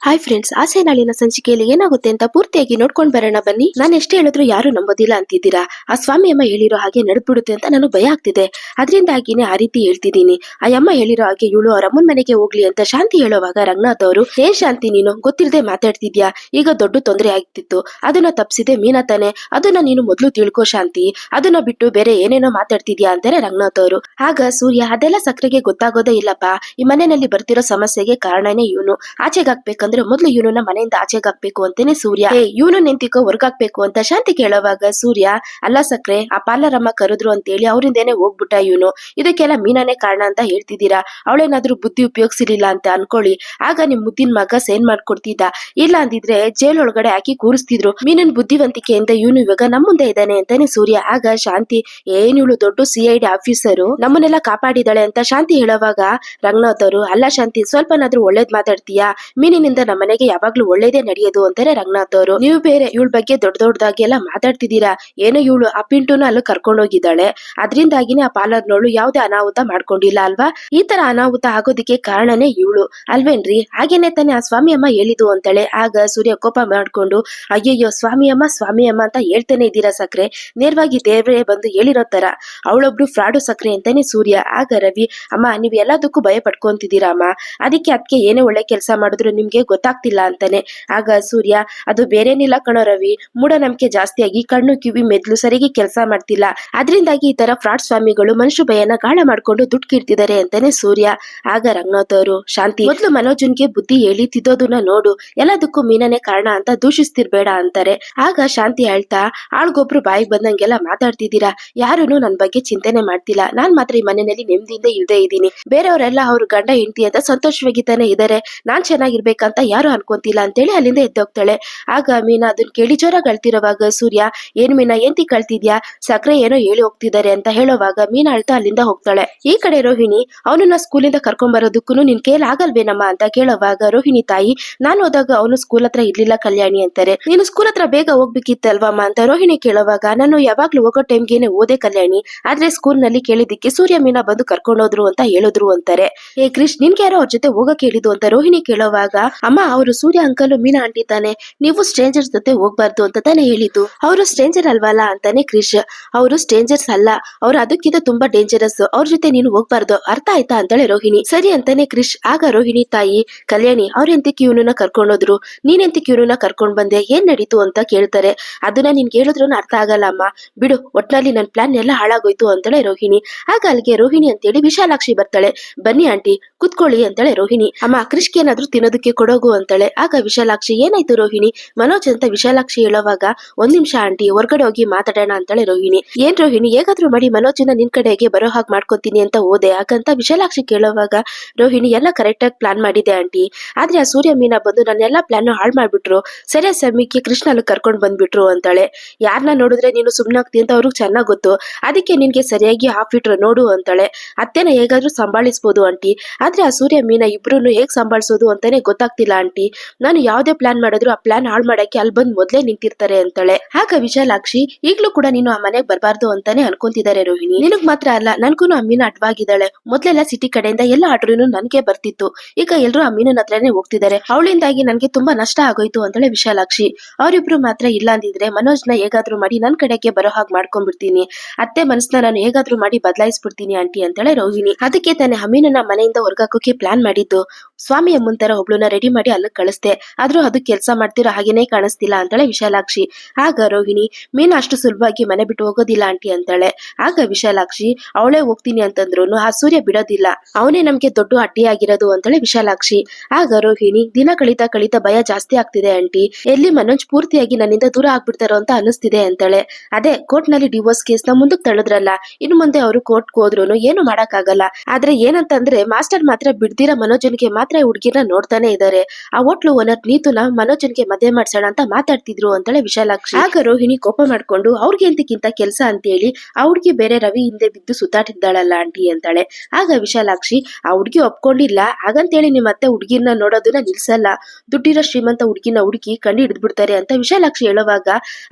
Hi friends, ಆಸೆ ನಾಳಿನ ಸಂಚಿಕೆಯಲ್ಲಿ ಏನಾಗುತ್ತೆ ಅಂತ ಪೂರ್ತಿಯಾಗಿ ನೋಡ್ಕೊಂಡ್ ಬರೋಣ ಬನ್ನಿ. ನಾನು ಎಷ್ಟೇ ಹೇಳಿದ್ರು ಯಾರು ನಂಬೋದಿಲ್ಲ ಅಂತಿದ್ದೀರಾ. ಆ ಸ್ವಾಮಿ ಅಮ್ಮ ಹೇಳಿರೋ ಹಾಗೆ ನಡ್ಬಿಡುತ್ತೆ ಅಂತ ನನಗೆ ಭಯ ಆಗ್ತಿದೆ. ಅದರಿಂದಾಗಿನೇ ಆ ರೀತಿ ಹೇಳ್ತಿದ್ದೀನಿ. ಆ ಅಮ್ಮ ಹೇಳಿರೋ ಹಾಗೆ ಇವಳು ಅವ್ರ ಅಮ್ಮನ ಮನೆಗೆ ಹೋಗ್ಲಿ ಅಂತ ಶಾಂತಿ ಹೇಳೋವಾಗ ರಂಗನಾಥ್ ಅವರು, ಏನ್ ಶಾಂತಿ ನೀನು ಗೊತ್ತಿಲ್ಲದೆ ಮಾತಾಡ್ತಿದ್ಯಾ, ಈಗ ದೊಡ್ಡ ತೊಂದರೆ ಆಗ್ತಿತ್ತು, ಅದನ್ನ ತಪ್ಸಿದೆ ಮೀನಾ ತಾನೆ, ಅದನ್ನ ನೀನು ಮೊದ್ಲು ತಿಳ್ಕೋ ಶಾಂತಿ, ಅದನ್ನ ಬಿಟ್ಟು ಬೇರೆ ಏನೇನೋ ಮಾತಾಡ್ತಿದ್ಯಾ ಅಂತಾರೆ ರಂಗನಾಥ್ ಅವರು. ಆಗ ಸೂರ್ಯ, ಅದೆಲ್ಲ ಸಕ್ರೆಗೆ ಗೊತ್ತಾಗೋದೇ ಇಲ್ಲಪ್ಪ, ಈ ಮನೆಯಲ್ಲಿ ಬರ್ತಿರೋ ಸಮಸ್ಯೆಗೆ ಕಾರಣನೇ ಇವನು, ಆಚೆಗಾಕ್ಬೇಕಂದ್ರೆ ಮೊದ್ಲು ಇವನನ್ನ ಮನೆಯಿಂದ ಆಚೆಗಾಕ್ಬೇಕು ಅಂತೇನೆ ಸೂರ್ಯ. ಇವನು ನಿಂತಿಕೋ ಹೊರ್ಗಾಕ್ಬೇಕು ಅಂತ ಶಾಂತಿ ಕೇಳೋವಾಗ ಸೂರ್ಯ, ಅಲ್ಲ ಸಕ್ರೆ, ಆ ಪಾರ್ಲರ್ ಅಮ್ಮ ಕರೆದ್ರು ಅಂತ ಹೇಳಿ ಅವರಿಂದೇನೆ ಹೋಗ್ಬಿಟ್ಟ ಇವನು, ಇದಕ್ಕೆಲ್ಲ ಮೀನಾನೇ ಕಾರಣ ಅಂತ ಹೇಳ್ತಿದ್ದೀರಾ, ಅವಳೇನಾದ್ರೂ ಬುದ್ಧಿ ಉಪಯೋಗಿಸಿರ್ಲಿಲ್ಲ ಅಂತ ಅನ್ಕೊಳ್ಳಿ, ಆಗ ನಿಮ್ ಮುದ್ದಿನ ಮಗ ಸೈನ್ ಮಾಡ್ಕೊಡ್ತಿದ್ದ, ಇಲ್ಲ ಅಂದಿದ್ರೆ ಜೈಲ್ ಒಳಗಡೆ ಹಾಕಿ ಕೂರಿಸ್ತಿದ್ರು. ಮೀನನ್ ಬುದ್ಧಿವಂತಿಕೆಯಿಂದ ಇವನು ಇವಾಗ ನಮ್ಮ ಮುಂದೆ ಇದ್ದಾನೆ ಅಂತಾನೆ ಸೂರ್ಯ. ಆಗ ಶಾಂತಿ, ಏನ್ ಇವಳು ದೊಡ್ಡ CID ಆಫೀಸರು, ನಮ್ಮನ್ನೆಲ್ಲ ಕಾಪಾಡಿದಾಳೆ ಅಂತ ಶಾಂತಿ ಹೇಳೋವಾಗ ರಂಗನಾಥ್ ಅವರು, ಅಲ್ಲ ಶಾಂತಿ, ಸ್ವಲ್ಪನಾದ್ರೂ ಒಳ್ಳೇದ್ ಮಾತಾಡ್ತೀಯಾ, ಮೀನಿನಿಂದ ನಮ್ಮ ಮನೆಗೆ ಯಾವಾಗ್ಲೂ ಒಳ್ಳೇದೇ ನಡೆಯೋದು ಅಂತಾರೆ ರಂಗನಾಥ್ ಅವರು. ನೀವು ಬೇರೆ ಇವಳ ಬಗ್ಗೆ ದೊಡ್ಡದಾಗಿ ಎಲ್ಲ ಮಾತಾಡ್ತಿದ್ದೀರಾ, ಏನೋ ಇವಳು ಆ ಪಿಂಟುನ ಅಲ್ಲಿ ಕರ್ಕೊಂಡು ಹೋಗಿದ್ದಾಳೆ, ಅದರಿಂದಾಗಿನೇ ಆ ಪಾರ್ಲರ್ನವಳು ಯಾವ್ದೇ ಅನಾಹುತ ಮಾಡ್ಕೊಂಡಿಲ್ಲ ಅಲ್ವಾ, ಈ ತರ ಅನಾಹುತ ಆಗೋದಿಕ್ಕೆ ಕಾರಣನೇ ಇವಳು ಅಲ್ವೇನ್ರಿ, ಹಾಗೇನೆ ತಾನೆ ಆ ಸ್ವಾಮಿ ಅಮ್ಮ ಹೇಳಿದ್ದು ಅಂತಾಳೆ. ಆಗ ಸೂರ್ಯ ಕೋಪ ಮಾಡ್ಕೊಂಡು, ಅಯ್ಯಯ್ಯೋ ಸ್ವಾಮಿ ಅಮ್ಮ ಅಂತ ಹೇಳ್ತಾನೆ ಇದ್ದೀರಾ ಸಕ್ರೆ, ನೇರವಾಗಿ ದೇವ್ರೇ ಬಂದು ಹೇಳಿರೋ ತರ, ಅವಳೊಬ್ರು ಫ್ರಾಡು ಸಕ್ರೆ ಅಂತಾನೆ ಸೂರ್ಯ. ಆಗ ರವಿ, ಅಮ್ಮ ನೀವು ಎಲ್ಲದಕ್ಕೂ ಭಯ ಪಡ್ಕೊಂತಿದ್ದೀರಾ ಅಮ್ಮ, ಅದಕ್ಕೆ ಏನೇ ಒಳ್ಳೆ ಕೆಲಸ ಮಾಡಿದ್ರು ನಿಮ್ಗೆ ಗೊತ್ತಾಗ್ತಿಲ್ಲ ಅಂತಾನೆ. ಆಗ ಸೂರ್ಯ, ಅದು ಬೇರೇನಿಲ್ಲ ಕಣೋ ರವಿ, ಮೂಢನಂಬಿಕೆ ಜಾಸ್ತಿಯಾಗಿ ಕಣ್ಣು ಕಿವಿ ಮೆದ್ಲು ಸರಿಗೆ ಕೆಲಸ ಮಾಡ್ತಿಲ್ಲ, ಅದರಿಂದಾಗಿ ಈ ತರ ಫ್ರಾಡ್ ಸ್ವಾಮಿಗಳು ಮನುಷ್ಯ ಭಯನ ಗಾಳ ಮಾಡ್ಕೊಂಡು ದುಡ್ಡು ಕಿಡ್ತಿದ್ದಾರೆ ಅಂತಾನೆ ಸೂರ್ಯ. ಆಗ ರಂಗನಾಥ್ ಅವರು, ಶಾಂತಿ, ಮೊದ್ಲು ಮನೋಜನ್ಗೆ ಬುದ್ಧಿ ಹೇಳಿ ತಿದ್ದೋದನ್ನ ನೋಡು, ಎಲ್ಲದಕ್ಕೂ ಮೀನನೇ ಕಾರಣ ಅಂತ ದೂಷಿಸ್ತಿರ್ಬೇಡ ಅಂತಾರೆ. ಆಗ ಶಾಂತಿ ಹೇಳ್ತಾ, ಆಳ್ಗೊಬ್ರು ಬಾಯಿಗೆ ಬಂದಂಗೆಲ್ಲ ಮಾತಾಡ್ತಿದ್ದೀರಾ, ಯಾರೂನು ನನ್ ಬಗ್ಗೆ ಚಿಂತನೆ ಮಾಡ್ತಿಲ್ಲ, ನಾನ್ ಮಾತ್ರ ಈ ಮನೆಯಲ್ಲಿ ನೆಮ್ಮದಿಯಿಂದ ಇಲ್ದೇ ಇದ್ದೀನಿ, ಬೇರೆಯವರೆಲ್ಲ ಅವ್ರ ಗಂಡ ಹೆಂಡತಿ ಅಂತ ಸಂತೋಷವಾಗಿದ್ದಾನೆ ಇದಾರೆ, ನಾನ್ ಚೆನ್ನಾಗಿರ್ಬೇಕಂತ ಯಾರು ಅನ್ಕೊಂತಿಲ್ಲ ಅಂತೇಳಿ ಅಲ್ಲಿಂದ ಎದ್ದೋಗ್ತಾಳೆ. ಆಗ ಮೀನಾ ಅದನ್ನ ಕೇಳಿ ಜೋರ ಕಳ್ತಿರೋವಾಗ ಸೂರ್ಯ, ಏನ್ ಮೀನಾ ಎಂತಿ ಕಳ್ತಿದ್ಯಾ, ಸಕ್ರೆ ಏನೋ ಹೇಳಿ ಹೋಗ್ತಿದ್ದಾರೆ ಅಂತ ಹೇಳೋವಾಗ ಮೀನಾ ಅಳ್ತಾ ಅಲ್ಲಿಂದ ಹೋಗ್ತಾಳೆ. ಈ ಕಡೆ ರೋಹಿಣಿ, ಅವನನ್ನ ಸ್ಕೂಲಿಂದ ಕರ್ಕೊಂಡ್ ಬರೋದಕ್ಕೂ ನಿನ್ ಕೈಲ್ ಆಗಲ್ವೇನಮ್ಮ ಅಂತ ಕೇಳೋವಾಗ ರೋಹಿಣಿ ತಾಯಿ, ನಾನು ಹೋದಾಗ ಅವನು ಸ್ಕೂಲ್ ಹತ್ರ ಇರ್ಲಿಲ್ಲ ಕಲ್ಯಾಣಿ ಅಂತಾರೆ. ನೀನು ಸ್ಕೂಲ್ ಹತ್ರ ಬೇಗ ಹೋಗ್ಬೇಕಿತ್ತಲ್ವಮ್ಮ ಅಂತ ರೋಹಿಣಿ ಕೇಳೋವಾಗ, ನಾನು ಯಾವಾಗ್ಲೂ ಹೋಗೋ ಟೈಮ್ಗೆನೆ ಓದೆ ಕಲ್ಯಾಣಿ, ಆದ್ರೆ ಸ್ಕೂಲ್ ನಲ್ಲಿ ಕೇಳಿದಿಕ್ಕೆ ಸೂರ್ಯ ಮೀನಾ ಬಂದು ಕರ್ಕೊಂಡೋದ್ರು ಅಂತ ಹೇಳಿದ್ರು ಅಂತಾರೆ. ಏ ಕ್ರಿಶ್, ನಿನ್ಗೆ ಯಾರೋ ಅವ್ರ ಜೊತೆ ಹೋಗಕ್ ಹೇಳಿದ್ದು ಅಂತ ರೋಹಿಣಿ ಕೇಳೋವಾಗ, ಅಮ್ಮ ಅವರು ಸೂರ್ಯ ಅಂಕಲ್ ಮೀನಾ ಆಂಟಿ ತಾನೆ, ನೀವು ಸ್ಟ್ರೇಂಜರ್ಸ್ ಜೊತೆ ಹೋಗ್ಬಾರ್ದು ಅಂತ ತಾನೆ ಹೇಳಿದ್ದು, ಅವರು ಸ್ಟ್ರೇಂಜರ್ ಅಲ್ವಲ್ಲ ಅಂತಾನೆ ಕ್ರಿಶ್. ಅವರು ಸ್ಟ್ರೇಂಜರ್ಸ್ ಅಲ್ಲ, ಅವ್ರು ಅದಕ್ಕಿಂತ ತುಂಬಾ ಡೇಂಜರಸ್, ಅವ್ರ ಜೊತೆ ನೀನು ಹೋಗ್ಬಾರ್ದು, ಅರ್ಥ ಆಯ್ತಾ ಅಂತಾಳೆ ರೋಹಿಣಿ. ಸರಿ ಅಂತಾನೆ ಕ್ರಿಶ್. ಆಗ ರೋಹಿಣಿ ತಾಯಿ, ಕಲ್ಯಾಣಿ, ಅವ್ರೆಂತಕ್ಕೆ ಇವನನ್ನ ಕರ್ಕೊಂಡೋದ್ರು, ನೀನೆಂತಕ್ಕೆ ಇವನನ್ನ ಕರ್ಕೊಂಡ್ ಬಂದೆ, ಏನ್ ನಡೀತು ಅಂತ ಕೇಳ್ತಾರೆ. ಅದನ್ನ ನಿನ್ಗೆ ಹೇಳಿದ್ರು ಅರ್ಥ ಆಗಲ್ಲ ಅಮ್ಮ, ಬಿಡು, ಒಟ್ನಲ್ಲಿ ನನ್ ಪ್ಲಾನ್ ಎಲ್ಲ ಹಾಳಾಗೋಯ್ತು ಅಂತಾಳೆ ರೋಹಿಣಿ. ಆಗ ಅಲ್ಲಿಗೆ ರೋಹಿಣಿ ಅಂತೇಳಿ ವಿಶಾಲಾಕ್ಷಿ ಬರ್ತಾಳೆ. ಬನ್ನಿ ಆಂಟಿ ಕುತ್ಕೊಳ್ಳಿ ಅಂತಾಳೆ ರೋಹಿಣಿ. ಅಮ್ಮ ಕ್ರಿಶ್ಗೆ ಏನಾದ್ರೂ ತಿನ್ನೋದಕ್ಕೆ ಕೊಡೋಗು ಅಂತಾಳೆ. ಆಗ ವಿಶಾಲಾಕ್ಷಿ, ಏನಾಯ್ತು ರೋಹಿಣಿ, ಮನೋಜ್ ಅಂತ ವಿಶಾಲಾಕ್ಷಿ ಹೇಳೋವಾಗ, ಒಂದ್ ನಿಮಿಷ ಆಂಟಿ, ಹೊರ್ಗಡೆ ಹೋಗಿ ಮಾತಾಡೋಣ ಅಂತಾಳೆ ರೋಹಿಣಿ. ಏನ್ ರೋಹಿಣಿ, ಹೇಗಾದ್ರೂ ಮಾಡಿ ಮನೋಜನ ನಿನ್ ಕಡೆಗೆ ಬರೋ ಹಾಗೆ ಮಾಡ್ಕೊತೀನಿ ಅಂತ ಹೋದೆ, ಹಾಗಂತ ವಿಶಾಲಾಕ್ಷಿ ಕೇಳೋವಾಗ ರೋಹಿಣಿ, ಎಲ್ಲ ಕರೆಕ್ಟ್ ಆಗಿ ಪ್ಲಾನ್ ಮಾಡಿದೆ ಆಂಟಿ, ಆದ್ರೆ ಆ ಸೂರ್ಯ ಮೀನಾ ಬಂದು ನನ್ನೆಲ್ಲಾ ಪ್ಲಾನ್ ಹಾಳು ಮಾಡ್ಬಿಟ್ರು, ಸರಿಯಾದ ಸಮಯಕ್ಕೆ ಕೃಷ್ಣ ಅಲ್ಲಿ ಕರ್ಕೊಂಡ್ ಬಂದ್ಬಿಟ್ರು ಅಂತಾಳೆ. ಯಾರನ್ನ ನೋಡಿದ್ರೆ ನೀನು ಸುಮ್ನಾಗ್ತಿ ಅಂತ ಅವ್ರಿಗೆ ಚೆನ್ನಾಗ್ ಗೊತ್ತು, ಅದಕ್ಕೆ ನಿನ್ಗೆ ಸರಿಯಾಗಿ ಹಾಫ್ ನೋಡು ಅಂತಾಳೆ. ಅತ್ತೆನ ಹೇಗಾದ್ರೂ ಸಂಭಾಳಿಸ್ಬೋದು ಆಂಟಿ, ಆದ್ರೆ ಆ ಸೂರ್ಯ ಮೀನಾ ಇಬ್ರು ಹೇಗ್ ಸಂಭಾಳಿಸೋದು ಅಂತಾನೆ ಗೊತ್ತಾಗ್ತಿಲ್ಲ ಆಂಟಿ, ನಾನು ಯಾವ್ದೇ ಪ್ಲಾನ್ ಮಾಡಿದ್ರು ಆ ಪ್ಲಾನ್ ಹಾಳು ಮಾಡಕ್ಕೆ ಅಲ್ಲಿ ಬಂದ್ ಮೊದ್ಲೇ ನಿಂತಿರ್ತಾರೆ ಅಂತಾಳೆ. ಆಗ ವಿಶಾಲಾಕ್ಷಿ, ಈಗ್ಲೂ ಕೂಡ ನೀನು ಆ ಮನೆಗ್ ಬರ್ಬಾರ್ದು ಅಂತಾನೆ ಅನ್ಕೊಂತಿದ್ದಾರೆ ರೋಹಿಣಿ, ನಿನಗ್ ಮಾತ್ರ ಅಲ್ಲ ನನ್ಗೂ ಆ ಮೀನಾ ಅಡ್ವಾಗಿದ್ದಾಳೆ, ಮೊದ್ಲೆಲ್ಲ ಸಿಟಿ ಕಡೆಯಿಂದ ಎಲ್ಲ ಆರ್ಡ್ರೂ ನನ್ಗೆ ಬರ್ತಿತ್ತು, ಈಗ ಎಲ್ರು ಆ ಮೀನನ್ ಹತ್ರನೇ ಹೋಗ್ತಿದ್ದಾರೆ, ಅವಳಿಂದಾಗಿ ನನ್ಗೆ ತುಂಬಾ ನಷ್ಟ ಆಗೋಯ್ತು ಅಂತಾಳೆ ವಿಶಾಲಾಕ್ಷಿ. ಅವರಿಬ್ರು ಮಾತ್ರ ಇಲ್ಲ ಅಂದಿದ್ರೆ ಮನೋಜ್ನ ಹೇಗಾದ್ರೂ ಮಾಡಿ ನನ್ ಕಡೆಗೆ ಬರೋ ಹಾಗೆ ಮಾಡ್ಕೊಂಡ್ಬಿಡ್ತೀನಿ, ಅತ್ತೆ ಮನಸ್ನ ನಾನು ಹೇಗಾದ್ರೂ ಮಾಡಿ ಬದಲಾಯಿಸ್ಬಿಡ್ತೀನಿ ಆಂಟಿ ಅಂತಾಳೆ ರೋಹಿಣಿ. ಅದಕ್ಕೆ ತಾನೆ ಅಮೀನನ್ನ ಮನೆಯಿಂದ ಹೊರಗಾಕೋಕೆ ಪ್ಲಾನ್ ಮಾಡಿದ್ದು, ಸ್ವಾಮಿ ಅಮ್ಮನ್ ತರ ಒಬ್ಳನ್ನ ರೆಡಿ ಮಾಡಿ ಅಲ್ಲಿಗೆ ಕಳಿಸ್ದೆ, ಆದ್ರೂ ಅದು ಕೆಲಸ ಮಾಡ್ತಿರೋ ಹಾಗೇನೆ ಕಾಣಿಸ್ತಿಲ್ಲ ಅಂತಾಳೆ ವಿಶಾಲಾಕ್ಷಿ. ಆಗ ರೋಹಿಣಿ, ಮೀನಾ ಅಷ್ಟು ಸುಲಭವಾಗಿ ಮನೆ ಬಿಟ್ಟು ಹೋಗೋದಿಲ್ಲ ಆಂಟಿ ಅಂತಾಳೆ. ಆಗ ವಿಶಾಲಾಕ್ಷಿ, ಅವಳೇ ಹೋಗ್ತೀನಿ ಅಂತಂದ್ರು ಆ ಸೂರ್ಯ ಬಿಡೋದಿಲ್ಲ, ಅವನೇ ನಮ್ಗೆ ದೊಡ್ಡ ಅಡ್ಡಿಯಾಗಿರೋದು ಅಂತಾಳೆ ವಿಶಾಲಾಕ್ಷಿ. ಆಗ ರೋಹಿಣಿ, ದಿನ ಕಳೀತಾ ಭಯ ಜಾಸ್ತಿ ಆಗ್ತಿದೆ ಆಂಟಿ, ಎಲ್ಲಿ ಮನೋಜ್ ಪೂರ್ತಿಯಾಗಿ ನನ್ನಿಂದ ದೂರ ಆಗ್ಬಿಡ್ತಾರೋ ಅಂತ ಅನಿಸ್ತಿದೆ ಅಂತಾಳೆ. ಅದೇ ಕೋರ್ಟ್ ನಲ್ಲಿ ಡಿವೋರ್ಸ್ ಕೇಸ್ ನ ಮುಂದಕ್ಕೆ ತಳ್ಳದ್ರಲ್ಲ, ಇನ್ನು ಮುಂದೆ ಅವರು ಕೋರ್ಟ್ ಹೋದ್ರು ಏನು ಮಾಡಕ್ ಆಗಲ್ಲ, ಆದ್ರೆ ಏನಂತಂದ್ರೆ ಮಾಸ್ಟರ್ ಮಾತ್ರ ಬಿಡ್ದಿರ ಮನೋಜನ್ಗೆ ಮಾತ್ರ ಹುಡ್ಗಿನ ನೋಡ್ತಾನೆ ಇದಾರೆ, ಆ ಹೋಟ್ಲು ಓನರ್ ನೀತುನ ಮನೋಜನ್ಗೆ ಮದುವೆ ಮಾಡ್ಸೋಣ ಅಂತ ಮಾತಾಡ್ತಿದ್ರು ಅಂತಾಳೆ ವಿಶಾಲಾಕ್ಷಿ. ಆಗ ರೋಹಿಣಿ ಕೋಪ ಮಾಡ್ಕೊಂಡು, ಅವ್ರಿಗೆ ಎಂತಕ್ಕಿಂತ ಕೆಲ್ಸ ಅಂತ ಹೇಳಿ ಆ ಹುಡ್ಗಿ ಬೇರೆ ರವಿ ಹಿಂದೆ ಬಿದ್ದು ಸುತ್ತಾಟಿದ್ದಾಳಲ್ಲ ಆಂಟಿ ಅಂತಾಳೆ. ಆಗ ವಿಶಾಲಾಕ್ಷಿ, ಆ ಹುಡ್ಗಿ ಒಪ್ಕೊಂಡಿಲ್ಲ ಹಾಗಂತೇಳಿ ನಿಮ್ ಮತ್ತೆ ಹುಡ್ಗಿನ ನೋಡೋದನ್ನ ನಿಲ್ಸಲ್ಲ, ದುಡ್ಡಿರೋ ಶ್ರೀಮಂತ ಹುಡ್ಗಿನ ಹುಡುಕಿ ಕಂಡು ಹಿಡಿದ್ಬಿಡ್ತಾರೆ ಅಂತ ವಿಶಾಲಾಕ್ಷಿ ಹೇಳುವಾಗ,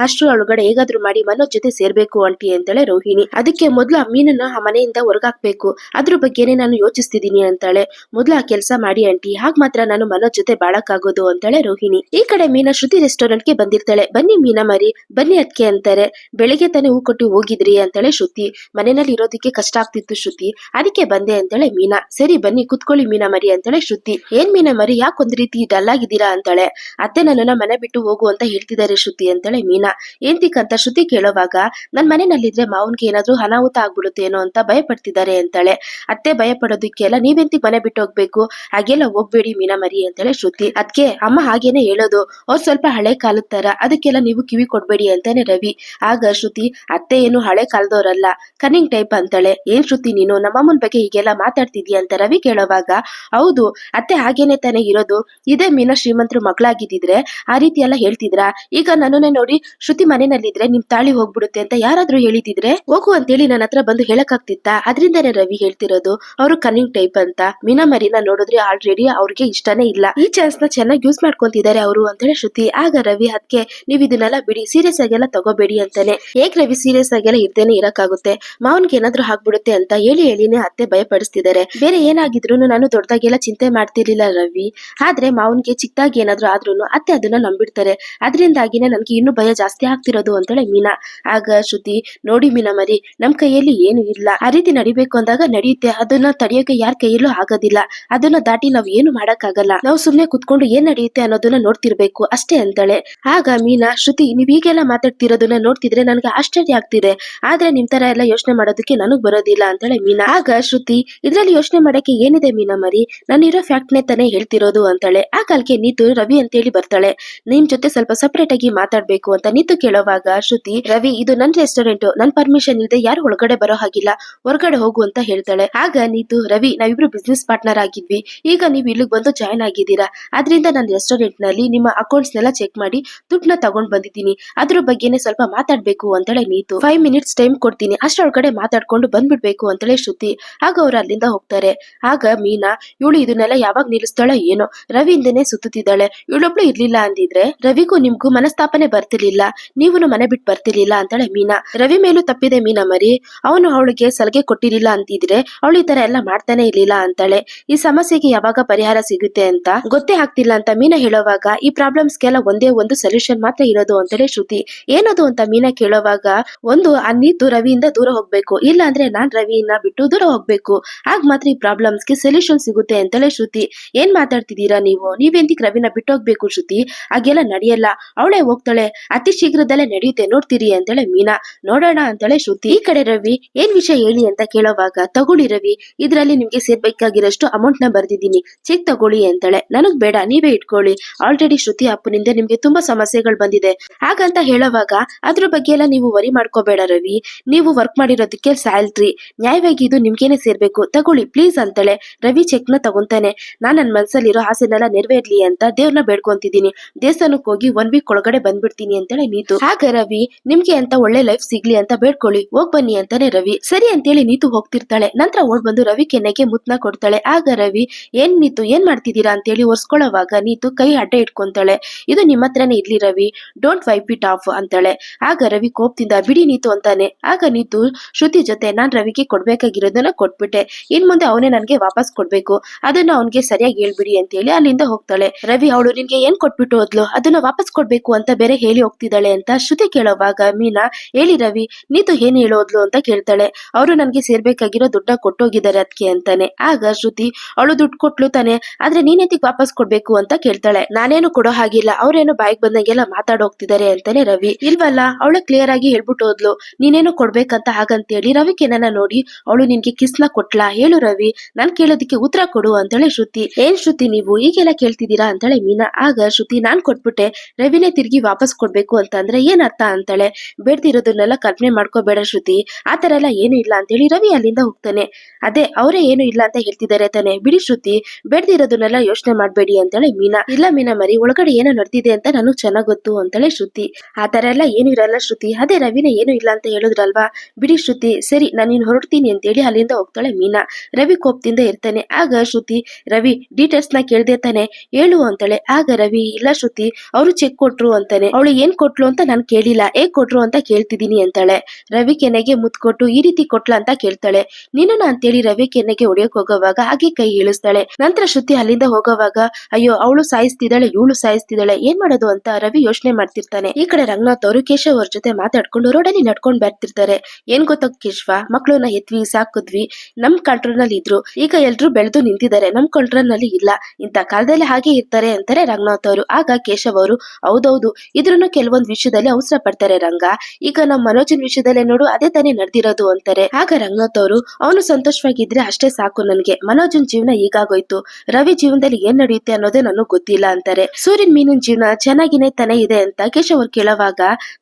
ಅಷ್ಟು ಒಳಗಡೆ ಹೇಗಾದ್ರೂ ಮಾಡಿ ಮನೋಜ್ ಜೊತೆ ಸೇರ್ಬೇಕು ಆಂಟಿ ಅಂತಾಳೆ ರೋಹಿಣಿ. ಅದಕ್ಕೆ ಮೊದ್ಲು ಆ ಮೀನನ್ನ ಆ ಮನೆಯಿಂದ ಹೊರಗಾಕ್ಬೇಕು, ಅದ್ರ ಬಗ್ಗೆನೆ ನಾನು ಯೋಚಿಸ್ತಿದೀನಿ ಅಂತಾಳೆ. ಮೊದ್ಲು ಆ ಕೆಲಸ ಮಾಡಿ ಆಂಟಿ, ಹಾಗ್ ಮಾತ್ರ ನಾನು ಮನೋಜ್ ಜೊತೆ ಬಾಳಕ್ಕಾಗೋದು ಅಂತಾಳೆ ರೋಹಿಣಿ. ಈ ಕಡೆ ಮೀನಾ ಶ್ರುತಿ ರೆಸ್ಟೋರೆಂಟ್ ಗೆ ಬಂದಿರ್ತಾಳೆ. ಬನ್ನಿ ಮೀನಾ ಮರಿ, ಬನ್ನಿ ಅದಕ್ಕೆ ಅಂತಾರೆ. ಬೆಳಿಗ್ಗೆ ತಾನೇ ಹೂ ಕೊಟ್ಟು ಹೋಗಿದ್ರಿ ಅಂತಾಳೆ ಶ್ರುತಿ. ಮನೆಯಲ್ಲಿ ಇರೋದಕ್ಕೆ ಕಷ್ಟ ಆಗ್ತಿತ್ತು ಶ್ರುತಿ, ಅದಕ್ಕೆ ಬಂದೆ ಅಂತಾಳೆ ಮೀನಾ. ಸರಿ ಬನ್ನಿ ಕುತ್ಕೊಳ್ಳಿ ಮೀನಾ ಮರಿ ಅಂತಾಳೆ ಶ್ರುತಿ. ಏನ್ ಮೀನಾ ಮರಿ ಯಾಕೆ ಒಂದ್ ರೀತಿ ಡಲ್ ಆಗಿದ್ದೀರಾ ಅಂತಾಳೆ. ಅತ್ತೆ ನನ್ನನ್ನ ಮನೆ ಬಿಟ್ಟು ಹೋಗು ಅಂತ ಹೇಳ್ತಿದ್ದಾರೆ ಶ್ರುತಿ ಅಂತಾಳೆ ಮೀನಾ. ಏಂತಿಕಂತ ಶ್ರುತಿ ಕೇಳೋವಾಗ ನನ್ ಮನೆಯಲ್ಲಿದ್ರೆ ಮಾವನ್ಗೆ ಏನಾದ್ರೂ ಅನಾಹುತ ಆಗ್ಬಿಡುತ್ತೇನೋ ಅಂತ ಭಯ ಪಡ್ತಿದ್ದಾರೆ ಅಂತಾಳೆ. ಅತ್ತೆ ಭಯ ಪಡೋದಕ್ಕೆಲ್ಲ ನೀವೆಂತಿಗ್ ಮನೆ ಬಿಟ್ಟು ಹೋಗ್ಬೇಕು, ಹಾಗೆಲ್ಲ ಹೋಗ್ಬೇಡಿ ಮೀನಾ ಮರಿ ಅಂತಾಳೆ ಶ್ರುತಿ. ಅದ್ಕೆ ಅಮ್ಮ ಹಾಗೇನೆ ಹೇಳೋದು, ಅವ್ರು ಸ್ವಲ್ಪ ಹಳೆ ಕಾಲದ ತರ, ಅದಕ್ಕೆಲ್ಲ ನೀವು ಕಿವಿ ಕೊಡ್ಬೇಡಿ ಅಂತಾನೆ ರವಿ. ಆಗ ಶ್ರುತಿ ಅತ್ತೆ ಏನು ಹಳೆ ಕಾಲದವ್ರಲ್ಲ, ಕನ್ನಿಂಗ್ ಟೈಪ್ ಅಂತಾಳೆ. ಏನ್ ಶ್ರುತಿ ನೀನು ನಮ್ಮಮ್ಮನ ಬಗ್ಗೆ ಹೀಗೆಲ್ಲ ಮಾತಾಡ್ತಿದ್ಯಾ ಅಂತ ರವಿ ಕೇಳೋವಾಗ ಹೌದು ಅತ್ತೆ ಹಾಗೇನೆ ತಾನೇ ಇರೋದು, ಇದೇ ಮೀನಾ ಶ್ರೀಮಂತರು ಮಗಳಾಗಿದ್ದಿದ್ರೆ ಆ ರೀತಿ ಎಲ್ಲ ಹೇಳ್ತಿದ್ರಾ? ಈಗ ನನ್ನನ್ನೇ ನೋಡಿ ಶ್ರುತಿ ಮನೆಯಲ್ಲಿದ್ರೆ ನಿಮ್ ತಾಳಿ ಹೋಗ್ಬಿಡುತ್ತೆ ಅಂತ ಯಾರಾದ್ರೂ ಹೇಳಿದಿದ್ರೆ ಹೋಗು ಅಂತೇಳಿ ನನ್ನ ಹತ್ರ ಬಂದು ಹೇಳಕ್ಕಾಗ್ತಿತ್ತಾ? ಅದ್ರಿಂದಾನೇ ರವಿ ಹೇಳ್ತಿರೋದು ಅವರು ಕನ್ನಿಂಗ್ ಟೈಪ್ ಅಂತ. ಮೀನಾ ಮರಿನ ನೋಡಿದ್ರೆ ಆಲ್ರೆಡಿ ಅವ್ರಿಗೆ ಇಷ್ಟನೇ ಇಲ್ಲ, ಈ ಚಾನ್ಸ್ ನ ಚೆನ್ನಾಗಿ ಯೂಸ್ ಮಾಡ್ಕೊಂತಿದ್ದಾರೆ ಅವರು ಅಂತೇಳಿ ಶ್ರುತಿ. ಆಗ ರವಿ ಅದಕ್ಕೆ ನೀವ್ ಇದನ್ನೆಲ್ಲ ಬಿಡಿ, ಸೀರಿಯಸ್ ಆಗೆಲ್ಲ ತಗೋಬೇಡಿ ಅಂತಾನೆ. ಹೇಗ್ ರವಿ ಸೀರಿಯಸ್ ಆಗೆಲ್ಲ ಇರ್ದೇನೆ ಇರಕ್ಕಾಗುತ್ತೆ, ಮಾವನ್ಗೆ ಏನಾದ್ರೂ ಆಗ್ಬಿಡುತ್ತೆ ಅಂತ ಹೇಳಿನೇ ಅತ್ತೆ ಭಯಪಡಿಸ್ತಿದ್ದಾರೆ. ಬೇರೆ ಏನಾಗಿದ್ರು ನಾನು ದೊಡ್ಡದಾಗೆಲ್ಲ ಚಿಂತೆ ಮಾಡ್ತಿರ್ಲಿಲ್ಲ ರವಿ, ಆದ್ರೆ ಮಾವನ್ಗೆ ಚಿಕ್ಕದಾಗಿ ಏನಾದ್ರೂ ಆದ್ರೂನು ಅತ್ತೆ ಅದನ್ನ ನಂಬಿಡ್ತಾರೆ, ಅದರಿಂದಾಗಿನೇ ನನ್ಗೆ ಇನ್ನೂ ಭಯ ಜಾಸ್ತಿ ಆಗ್ತಿರೋದು ಅಂತಾಳೆ ಮೀನಾ. ಆಗ ಶ್ರುತಿ ನೋಡಿ ಮೀನಾ ಮರಿ, ನಮ್ ಕೈಯಲ್ಲಿ ಏನು ಇಲ್ಲ, ಆ ರೀತಿ ನಡಿಬೇಕು ಅಂದಾಗ ನಡೆಯುತ್ತೆ, ಅದನ್ನ ತಡೆಯೋಕೆ ಯಾರ ಕೈಯಲ್ಲೂ ಆಗೋದಿಲ್ಲ, ಅದನ್ನ ದಾಟಿ ನಾವ್ ಏನು ಮಾಡಕ್ಕಾಗಲ್ಲ, ನಾವು ಸುಮ್ನೆ ಕುತ್ಕೊಂಡು ಏನ್ ನಡೆಯುತ್ತೆ ಅನ್ನೋದನ್ನ ನೋಡ್ತಿರ್ಬೇಕು ಅಷ್ಟೇ ಅಂತಾಳೆ. ಆಗ ಮೀನಾ ಶ್ರುತಿ ನೀವ್ ಈಗೆಲ್ಲ ಮಾತಾಡ್ತಿರೋದನ್ನ ನೋಡ್ತಿದ್ರೆ ನನ್ಗೆ ಆಶ್ಚರ್ಯ ಆಗ್ತಿದೆ, ಆದ್ರೆ ನಿಮ್ ತರ ಎಲ್ಲ ಯೋಚನೆ ಮಾಡೋದಕ್ಕೆ ನನಗ್ ಬರೋದಿಲ್ಲ ಅಂತಾಳೆ ಮೀನಾ. ಆಗ ಶ್ರುತಿ ಇದ್ರಲ್ಲಿ ಯೋಚನೆ ಮಾಡಕ್ಕೆ ಏನಿದೆ ಮೀನಾ ಮರಿ, ನಾನಿರೋ ಫ್ಯಾಕ್ಟ್ನೇ ತಾನೇ ಹೇಳ್ತಿರೋದು ಅಂತಾಳೆ. ಆ ಕಾಲಕ್ಕೆ ನೀತು ರವಿ ಅಂತೇಳಿ ಬರ್ತಾಳೆ. ನಿಮ್ ಜೊತೆ ಸ್ವಲ್ಪ ಸಪರೇಟ್ ಆಗಿ ಮಾತಾಡ್ಬೇಕು ಅಂತ ನೀತು ಕೇಳೋವಾಗ ಶ್ರುತಿ ರವಿ ಇದು ನನ್ ರೆಸ್ಟೋರೆಂಟ್, ನನ್ ಪರ್ಮಿಷನ್ ಇಲ್ಲದೆ ಯಾರು ಒಳಗಡೆ ಬರೋ ಹಾಗಿಲ್ಲ, ಹೊರಗಡೆ ಹೋಗು ಅಂತ ಹೇಳ್ತಾಳೆ. ಆಗ ನೀತು ರವಿ ನಾವಿಬ್ರು ಬಿಸ್ನೆಸ್ ಪಾರ್ಟ್ನರ್ ಆಗಿದ್ವಿ, ಈಗ ನೀವು ಇಲ್ಲಿಗೆ ಬಂದು ಜಾಯ್ನ್ ಆಗಿದ್ದೀರಾ, ಅದರಿಂದ ನನ್ನ ರೆಸ್ಟೋರೆಂಟ್ ನಲ್ಲಿ ನಿಮ್ಮ ಅಕೌಂಟ್ಸ್ ನೆಲ್ಲ ಚೆಕ್ ಮಾಡಿ ದುಡ್ಡನ್ನ ತಗೊಂಡ್ ಬಂದಿದ್ದೀನಿ, ಅದ್ರ ಬಗ್ಗೆನೆ ಸ್ವಲ್ಪ ಮಾತಾಡ್ಬೇಕು ಅಂತಾಳೆ ನೀತು. 5 ಮಿನಿಟ್ಸ್ ಟೈಮ್ ಕೊಡ್ತೀನಿ, ಅಷ್ಟೊಳಗಡೆ ಮಾತಾಡ್ಕೊಂಡು ಬಂದ್ಬಿಡ್ಬೇಕು ಅಂತಾಳೆ ಶ್ರುತಿ. ಆಗ ಅವ್ರು ಅಲ್ಲಿಂದ ಹೋಗ್ತಾರೆ. ಆಗ ಮೀನಾ ಇವಳು ಇದನ್ನೆಲ್ಲ ಯಾವಾಗ ನಿಲ್ಲಿಸ್ತಾಳೋ ಏನೋ, ರವಿಯಿಂದನೇ ಸುತ್ತಿದ್ದಾಳೆ, ಇವಳೊಬ್ಳು ಇರ್ಲಿಲ್ಲ ಅಂದಿದ್ರೆ ರವಿಗೂ ನಿಮ್ಗೂ ಮನಸ್ತಾಪನೆ ಬರ್ತಿರ್ಲಿಲ್ಲ, ನೀವುನು ಮನೆ ಬಿಟ್ಟು ಬರ್ತಿರ್ಲಿಲ್ಲ ಅಂತಾಳೆ ಮೀನಾ. ರವಿ ಮೇಲೂ ತಪ್ಪಿದೆ ಮೀನಾ ಮರಿ, ಅವನು ಅವಳಿಗೆ ಸಲಹೆ ಕೊಟ್ಟಿರಲಿಲ್ಲ ಅಂತಿದ್ರೆ ಅವಳು ಈ ತರ ಎಲ್ಲ ಮಾಡ್ತಾನೆ ಇರ್ಲಿಲ್ಲ ಅಂತಾಳೆ. ಈ ಸಮಸ್ಯೆಗೆ ಯಾವಾಗ ಪರಿಹಾರ ಸಿಗುತ್ತೆ ಅಂತ ಗೊತ್ತೇ ಆಗ್ತಿಲ್ಲ ಅಂತ ಮೀನಾ ಹೇಳೋವಾಗ ಈ ಪ್ರಾಬ್ಲಮ್ಸ್ಗೆಲ್ಲ ಒಂದೇ ಒಂದು ಸೊಲ್ಯೂಷನ್ ಮಾತ್ರ ಇರೋದು ಅಂತಾಳೆ ಶ್ರುತಿ. ಏನದು ಅಂತ ಮೀನಾ ಕೇಳೋವಾಗ ಒಂದು ಆ ನೀತು ರವಿಯಿಂದ ದೂರ ಹೋಗ್ಬೇಕು, ಇಲ್ಲ ಅಂದ್ರೆ ನಾನ್ ರವಿಯನ್ನ ಬಿಟ್ಟು ದೂರ ಹೋಗ್ಬೇಕು, ಆಗ ಮಾತ್ರ ಈ ಪ್ರಾಬ್ಲಮ್ಸ್ಗೆ ಸೊಲ್ಯೂಷನ್ ಸಿಗುತ್ತೆ ಅಂತಾಳೆ ಶ್ರುತಿ. ಏನ್ ಮಾತಾಡ್ತಿದ್ದೀರಾ ನೀವು, ನೀವೆಂದಿಕ್ ರವಿನ ಬಿಟ್ಟು ಹೋಗ್ಬೇಕು ಶ್ರುತಿ, ಹಾಗೆಲ್ಲ ನಡೆಯಲ್ಲ, ಅವಳೇ ಹೋಗ್ತಾಳೆ, ಅತಿ ಶೀಘ್ರದಲ್ಲೇ ನಡೆಯುತ್ತೆ ನೋಡ್ತೀರಿ ಅಂತಾಳೆ ಮೀನಾ. ನೋಡೋಣ ಅಂತಾಳೆ ಶ್ರುತಿ. ಈ ಕಡೆ ರವಿ ಏನ್ ವಿಷಯ ಹೇಳಿ ಅಂತ ಕೇಳೋವಾಗ ತಗೊಳ್ಳಿ ರವಿ, ಇದ್ರಲ್ಲಿ ನಿಮ್ಗೆ ಸೇರ್ಬೇಕಾಗಿರೋಷ್ಟು ಅಮೌಂಟ್ ನ ಬರ್ದಿದ್ದೀನಿ, ಚೆಕ್ ತಗೊಳ್ಳಿ ಅಂತಾಳೆ. ನನಗ್ ಬೇಡ ನೀವೇ ಇಟ್ಕೊಳ್ಳಿ, ಆಲ್ರೆಡಿ ಶ್ರುತಿ ಅಪ್ಪನಿಂದ ನಿಮ್ಗೆ ತುಂಬಾ ಸಮಸ್ಯೆಗಳು ಬಂದಿದೆ, ಹಾಗಂತ ಹೇಳೋವಾಗ ಅದ್ರ ಬಗ್ಗೆ ಎಲ್ಲ ನೀವು ವರಿ ಮಾಡ್ಕೋಬೇಡ ರವಿ, ನೀವು ವರ್ಕ್ ಮಾಡಿರೋದಕ್ಕೆ ಸ್ಯಾಲ್ರಿ ನ್ಯಾಯವಾಗಿ ಇದು ನಿಮ್ಗೇನೆ ಸೇರ್ಬೇಕು, ತಗೊಳ್ಳಿ ಪ್ಲೀಸ್ ಅಂತಾಳೆ. ರವಿ ಚೆಕ್ ನ ತಗೊಂತಾನೆ. ನಾನ್ ನನ್ ಮನ್ಸಲ್ಲಿರೋ ಆಸೆನೆಲ್ಲ ನೆರವೇರ್ಲಿ ಅಂತ ದೇವ್ರನ್ನ ಬೇಡ್ಕೊಂತಿದ್ದೀನಿ, ದೇವಸ್ಥಾನಕ್ಕೆ ಹೋಗಿ 1 ವೀಕ್ ಒಳಗಡೆ ಬಂದ್ಬಿಡ್ತೀನಿ ಅಂತಾಳೆ ನೀತು. ಆಗ ರವಿ ನಿಮ್ಗೆ ಅಂತ ಒಳ್ಳೆ ಲೈಫ್ ಸಿಗ್ಲಿ ಅಂತ ಬೇಡ್ಕೊಳ್ಳಿ, ಹೋಗ್ ಬನ್ನಿ ಅಂತಾನೆ ರವಿ. ಸರಿ ಅಂತೇಳಿ ನೀತು ಹೋಗ್ತಿರ್ತಾಳೆ. ನಂತರ ಓಡ್ ಬಂದು ರವಿ ಕೆನ್ನೆಗೆ ಮುತ್ನ ಕೊಡ್ತಾಳೆ. ಆಗ ರವಿ ಏನ್ ನೀತು ಏನ್ ಮಾಡ್ತಿದ್ದೀರಾ ಅಂತೇಳಿ ಒರ್ಸ್ಕೊಳ್ಳೋವಾಗ ನೀತು ಕೈ ಅಡ್ಡ ಇಟ್ಕೊಂತಾಳೆ. ಇದು ನಿಮ್ಮ ಹತ್ರನೇ ಇರ್ಲಿ Ravi, don't wipe it off ಅಂತಾಳೆ. ಆಗ ರವಿ ಕೋಪದಿಂದ ಬಿಡಿ ನೀತು ಅಂತಾನೆ. ಆಗ ನೀತು ಶ್ರುತಿ ಜೊತೆ ನಾನ್ ರವಿಗೆ ಕೊಡ್ಬೇಕಾಗಿರೋದನ್ನ ಕೊಟ್ಬಿಟ್ಟೆ, ಇನ್ ಮುಂದೆ ಅವನೇ ನನ್ಗೆ ವಾಪಸ್ ಕೊಡ್ಬೇಕು, ಅದನ್ನ ಅವನ್ಗೆ ಸರಿಯಾಗಿ ಹೇಳ್ಬಿಡಿ ಅಂತೇಳಿ ಅಲ್ಲಿಂದ ಹೋಗ್ತಾಳೆ. ರವಿ ಅವಳು ನಿನ್ಗೆ ಏನ್ ಕೊಟ್ಬಿಟ್ಟು ಹೋದ್ಲು, ಅದನ್ನ ವಾಪಸ್ ಕೊಡ್ಬೇಕು ಅಂತ ಬೇರೆ ಹೇಳಿ ಹೋಗ್ತಿದ್ದಾಳೆ ಅಂತ ಶ್ರುತಿ ಕೇಳೋವಾಗ ಮೀನಾ ಹೇಳಿ ರವಿ ನೀತು ಏನ್ ಹೇಳೋದ್ಲು ಅಂತ ಕೇಳ್ತಾಳೆ. ಅವರು ನನ್ಗೆ ಸೇರ್ಬೇಕಾಗಿರೋ ದುಡ್ಡ ಕೊಟ್ಟೋಗಿದ್ದಾರೆ ಅದಕ್ಕೆ ಅಂತಾನೆ. ಆಗ ಶ್ರುತಿ ಅವಳು ದುಡ್ಡು ಕೊಟ್ಲು ತಾನೆ, ಆದ್ರೆ ನೀನೆತ್ತಿಗೆ ವಾಪಸ್ ಕೊಡ್ಬೇಕು ಅಂತ ಕೇಳ್ತಾಳೆ. ನಾನೇನು ಕೊಡೋ ಹಾಗಿಲ್ಲ, ಅವ್ರೇನು ಬಾಯಿಗೆ ಬಂದಂಗೆಲ್ಲ ಮಾತಾಡೋಗ್ತಿದ್ದಾರೆ ಅಂತಾನೆ ರವಿ. ಇಲ್ವಲ್ಲ ಅವಳು ಕ್ಲಿಯರ್ ಆಗಿ ಹೇಳ್ಬಿಟ್ಟು ಹೋದ್ಲು ನೀನೇನು ಕೊಡ್ಬೇಕಂತ ಹಾಗಂತೇಳಿ. ರವಿ ಕೆನ್ನ ನೋಡಿ ಅವಳು ನಿನ್ಗೆ ಕಿಸ್ನ ಕೊಟ್ಲಾ ಹೇಳು ರವಿ, ನಾನ್ ಕೇಳೋದಕ್ಕೆ ಉತ್ತರ ಕೊಡು ಅಂತಾಳೆ ಶ್ರುತಿ. ಏನ್ ಶ್ರುತಿ ನೀವು ಈಗೆಲ್ಲ ಕೇಳ್ತಿದ್ದೀರಾ ಅಂತಾಳೆ ಮೀನಾ. ಆಗ ಶ್ರುತಿ ನಾನ್ ಕೊಟ್ಬಿಟ್ಟೆ, ರವಿನೇ ತಿರ್ಗಿ ವಾಪಸ್ ಕೊಡ್ಬೇಕು ಅಂತ ಅಂದ್ರೆ ಏನ್ ಅರ್ಥ ಅಂತಾಳೆ. ಬೇಡ್ದಿರೋದನ್ನೆಲ್ಲ ಕಲ್ಪನೆ ಮಾಡ್ಕೋಬೇಡ ಶ್ರುತಿ, ಆತರ ಎಲ್ಲ ಏನು ಇಲ್ಲ ಅಂತೇಳಿ ರವಿ ಅಲ್ಲಿಂದ ಹೋಗ್ತಾನೆ. ಅದೇ ಅವರೇ ಏನು ಇಲ್ಲ ಅಂತ ಹೇಳ್ತಿದ್ದಾರೆ ತಾನೆ, ಬಿಡಿ ಶ್ರುತಿ, ಬೇಡ್ದಿರೋದನ್ನೆಲ್ಲ ಯೋಚನೆ ಮಾಡ್ಬೇಡಿ ಅಂತಾಳೆ ಮೀನಾ. ಇಲ್ಲ ಮೀನಾ ಮರಿ, ಒಳಗಡೆ ಏನೋ ನಡೆದಿದೆ ಅಂತ ನನಗ್ ಚೆನ್ನಾಗ್ ಗೊತ್ತು ಅಂತಾಳೆ ಶ್ರುತಿ. ಆತರ ಎಲ್ಲ ಏನು ಇರಲ್ಲ ಶ್ರುತಿ, ಅದೇ ರವಿನೇ ಏನು ಇಲ್ಲ ಅಂತ ಹೇಳಿದ್ರಲ್ವಾ, ಬಿಡಿ ಶ್ರುತಿ, ಸರಿ ನಾನು ಹೊರಡ್ತೀನಿ ಅಂತೇಳಿ ಅಲ್ಲಿಂದ ಹೋಗ್ತಾಳೆ ಮೀನಾ. ರವಿ ಕೋಪದಿಂದ ಇರ್ತಾನೆ. ಆಗ ಶ್ರುತಿ ರವಿ ಡೀಟೇಲ್ಸ್ ನ ಕೇಳ್ದೆ ತಾನೆ, ಹೇಳು ಅಂತಾಳೆ. ಆಗ ರವಿ ಇಲ್ಲ ಶ್ರುತಿ, ಅವರು ಚೆಕ್ ಕೊಟ್ರು ಅಂತಾನೆ. ಅವಳು ಏನ್ ಕೊಟ್ಲು ಅಂತ ನಾನ್ ಕೇಳಿಲ್ಲ, ಹೇಗ್ ಕೊಟ್ರು ಅಂತ ಕೇಳ್ತಿದೀನಿ ಅಂತಾಳೆ. ರವಿ ಕೆನ್ನೆಗೆ ಮುತ್ ಕೊಟ್ಟು ಈ ರೀತಿ ಕೊಟ್ಲ ಅಂತ ಕೇಳ್ತಾಳೆ. ನೀನು ಅಂತೇಳಿ ರವಿ ಕೆನ್ನೆಗೆ ಹೊಡಿಯೋಕ್ ಹೋಗೋವಾಗ ಹಾಗೆ ಕೈ ಇಳಿಸ್ತಾಳೆ. ನಂತರ ಶ್ರುತಿ ಅಲ್ಲಿಂದ ಹೋಗೋವಾಗ ನೋಡಿದಾಗ ಅಯ್ಯೋ ಅವಳು ಸಾಯಿಸ್ತಿದ್ದಾಳೆ ಇವಳು ಸಾಯಿಸ್ತಿದ್ದಾಳೆ ಏನ್ ಮಾಡೋದು ಅಂತ ರವಿ ಯೋಚನೆ ಮಾಡ್ತಿರ್ತಾನೆ. ಈ ಕಡೆ ರಂಗನಾಥ್ ಅವರು ಕೇಶವ್ ಅವ್ರ ಜೊತೆ ಮಾತಾಡ್ಕೊಂಡು ರೋಡಲ್ಲಿ ನಡ್ಕೊಂಡ್ ಬರ್ತಿರ್ತಾರೆ. ಏನ್ ಗೊತ್ತ ಕೇಶವ, ಮಕ್ಳನ್ನ ಎತ್ವಿ ಸಾಕಿದ್ವಿ, ನಮ್ ಕಂಟ್ರೋಲ್ ನಲ್ಲಿ ಇದ್ರು, ಈಗ ಎಲ್ರು ಬೆಳೆದು ನಿಂತಿದ್ದಾರೆ, ನಮ್ ಕಂಟ್ರೋಲ್ ನಲ್ಲಿ ಇಲ್ಲ, ಇಂತ ಕಾಲದಲ್ಲಿ ಹಾಗೆ ಇರ್ತಾರೆ ಅಂತಾರೆ ರಂಗನಾಥ್ ಅವರು. ಆಗ ಕೇಶವ್ ಅವರು ಹೌದೌದು, ಇದ್ರೂನು ಕೆಲವೊಂದ್ ವಿಷಯದಲ್ಲಿ ಅವಸರ ಪಡ್ತಾರೆ ರಂಗ, ಈಗ ನಮ್ ಮನೋಜನ್ ವಿಷಯದಲ್ಲೇ ನೋಡು ಅದೇ ತಾನೇ ನಡೆದಿರೋದು ಅಂತಾರೆ. ಆಗ ರಂಗನಾಥ್ ಅವರು ಅವನು ಸಂತೋಷವಾಗಿದ್ರೆ ಅಷ್ಟೇ ಸಾಕು ನನ್ಗೆ, ಮನೋಜನ್ ಜೀವನ ಹೀಗಾಗೋಯ್ತು, ರವಿ ಜೀವನದಲ್ಲಿ ಏನ್ ನಡೆಯುತ್ತೆ ಅನ್ನೋದೇ ನನಗ್ ಗೊತ್ತಿಲ್ಲ ಅಂತಾರೆ. ಸೂರ್ಯನ್ ಮೀನಿನ ಜೀವನ ಚೆನ್ನಾಗಿನೇ ತಾನೇ ಇದೆ ಅಂತ ಕೇಶವ್ ಅವ್ರು ಕೇಳುವಾಗ